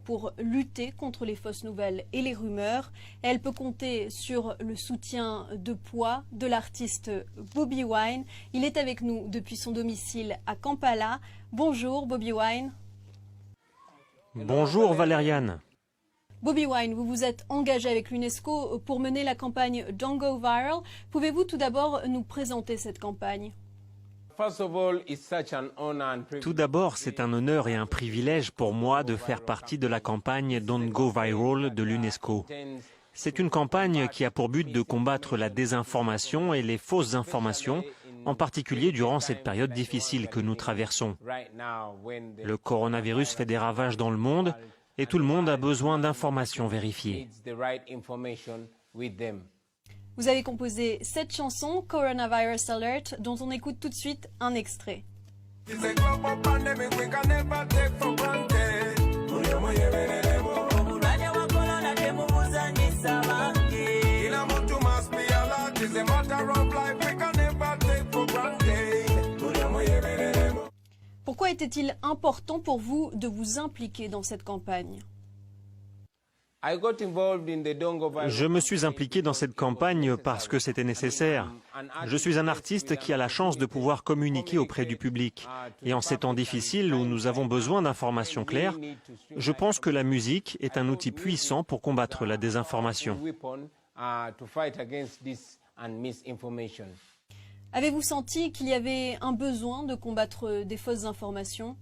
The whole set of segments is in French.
Pour lutter contre les fausses nouvelles et les rumeurs. Elle peut compter sur le soutien de poids de l'artiste Bobi Wine. Il est avec nous depuis son domicile à Kampala. Bonjour Bobi Wine. Bonjour Valériane. Bobi Wine, vous vous êtes engagé avec l'UNESCO pour mener la campagne Don't Go Viral. Pouvez-vous tout d'abord nous présenter cette campagne ? Tout d'abord, c'est un honneur et un privilège pour moi de faire partie de la campagne Don't Go Viral de l'UNESCO. C'est une campagne qui a pour but de combattre la désinformation et les fausses informations, en particulier durant cette période difficile que nous traversons. Le coronavirus fait des ravages dans le monde et tout le monde a besoin d'informations vérifiées. Vous avez composé cette chanson, Coronavirus Alert, dont on écoute tout de suite un extrait. Pourquoi était-il important pour vous de vous impliquer dans cette campagne ? Je me suis impliqué dans cette campagne parce que c'était nécessaire. Je suis un artiste qui a la chance de pouvoir communiquer auprès du public. Et en ces temps difficiles où nous avons besoin d'informations claires, je pense que la musique est un outil puissant pour combattre la désinformation. Avez-vous senti qu'il y avait un besoin de combattre des fausses informations ?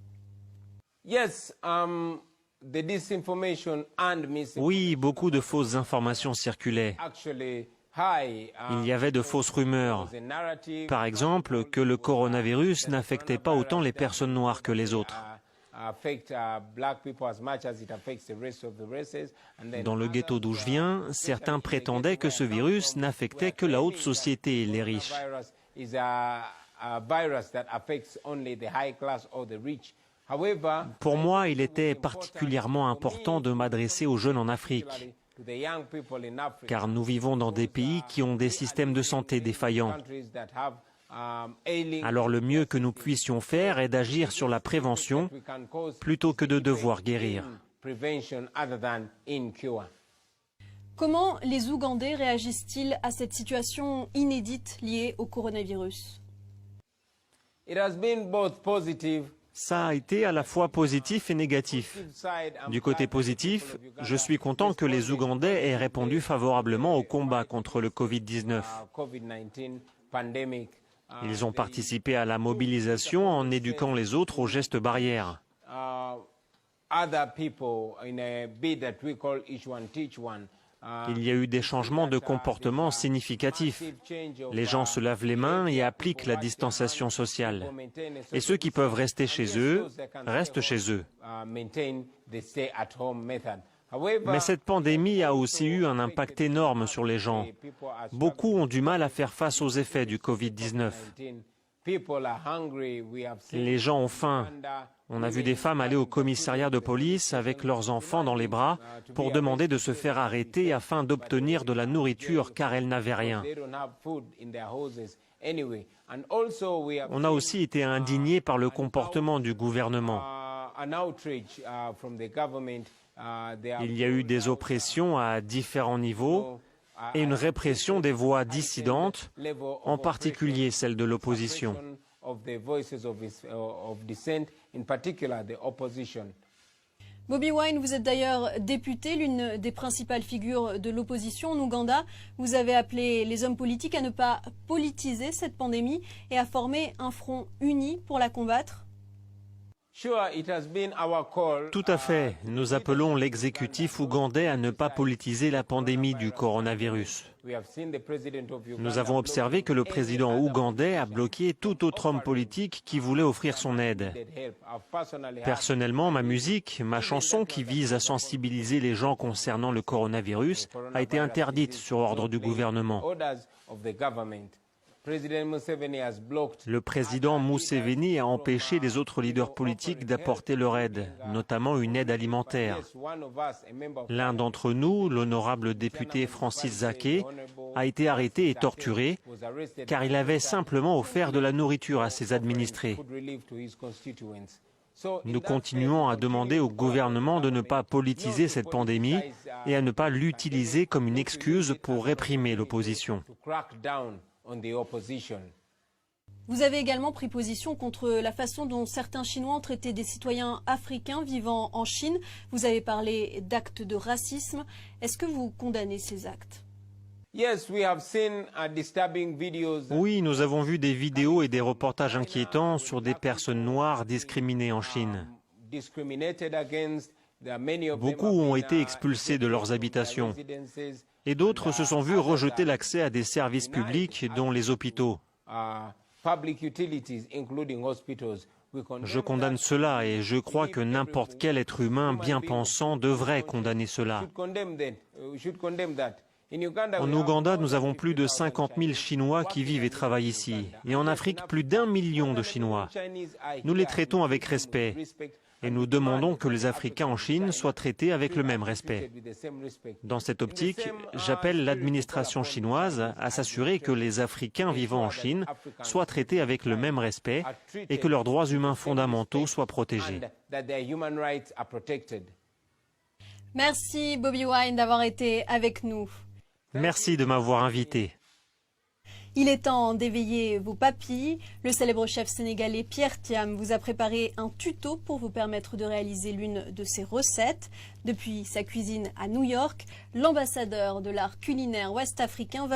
Oui, beaucoup de fausses informations circulaient. Il y avait de fausses rumeurs. Par exemple, que le coronavirus n'affectait pas autant les personnes noires que les autres. Dans le ghetto d'où je viens, certains prétendaient que ce virus n'affectait que la haute société et les riches. Pour moi, il était particulièrement important de m'adresser aux jeunes en Afrique, car nous vivons dans des pays qui ont des systèmes de santé défaillants. Alors le mieux que nous puissions faire est d'agir sur la prévention plutôt que de devoir guérir. Comment les Ougandais réagissent-ils à cette situation inédite liée au coronavirus ? Ça a été à la fois positif et négatif. Du côté positif, je suis content que les Ougandais aient répondu favorablement au combat contre le Covid-19. Ils ont participé à la mobilisation en éduquant les autres aux gestes barrières. Il y a eu des changements de comportement significatifs. Les gens se lavent les mains et appliquent la distanciation sociale. Et ceux qui peuvent rester chez eux, restent chez eux. Mais cette pandémie a aussi eu un impact énorme sur les gens. Beaucoup ont du mal à faire face aux effets du Covid-19. Les gens ont faim. On a vu des femmes aller au commissariat de police avec leurs enfants dans les bras pour demander de se faire arrêter afin d'obtenir de la nourriture car elles n'avaient rien. On a aussi été indignés par le comportement du gouvernement. Il y a eu des oppressions à différents niveaux et une répression des voix dissidentes, en particulier celles de l'opposition. Bobi Wine, vous êtes d'ailleurs député, l'une des principales figures de l'opposition en Ouganda. Vous avez appelé les hommes politiques à ne pas politiser cette pandémie et à former un front uni pour la combattre. Tout à fait. Nous appelons l'exécutif ougandais à ne pas politiser la pandémie du coronavirus. Nous avons observé que le président ougandais a bloqué tout autre homme politique qui voulait offrir son aide. Personnellement, ma musique, ma chanson qui vise à sensibiliser les gens concernant le coronavirus a été interdite sur ordre du gouvernement. Le président Museveni a empêché les autres leaders politiques d'apporter leur aide, notamment une aide alimentaire. L'un d'entre nous, l'honorable député Francis Zaké, a été arrêté et torturé car il avait simplement offert de la nourriture à ses administrés. Nous continuons à demander au gouvernement de ne pas politiser cette pandémie et à ne pas l'utiliser comme une excuse pour réprimer l'opposition. Vous avez également pris position contre la façon dont certains Chinois ont traité des citoyens africains vivant en Chine. Vous avez parlé d'actes de racisme. Est-ce que vous condamnez ces actes ? Oui, nous avons vu des vidéos et des reportages inquiétants sur des personnes noires discriminées en Chine. Beaucoup ont été expulsés de leurs habitations et d'autres se sont vus rejeter l'accès à des services publics, dont les hôpitaux. Je condamne cela et je crois que n'importe quel être humain bien pensant devrait condamner cela. En Ouganda, nous avons plus de 50 000 Chinois qui vivent et travaillent ici. Et en Afrique, plus d'1 million de Chinois. Nous les traitons avec respect. Et nous demandons que les Africains en Chine soient traités avec le même respect. Dans cette optique, j'appelle l'administration chinoise à s'assurer que les Africains vivant en Chine soient traités avec le même respect et que leurs droits humains fondamentaux soient protégés. Merci Bobi Wine d'avoir été avec nous. Merci de m'avoir invité. Il est temps d'éveiller vos papilles. Le célèbre chef sénégalais Pierre Thiam vous a préparé un tuto pour vous permettre de réaliser l'une de ses recettes. Depuis sa cuisine à New York, l'ambassadeur de l'art culinaire ouest-africain va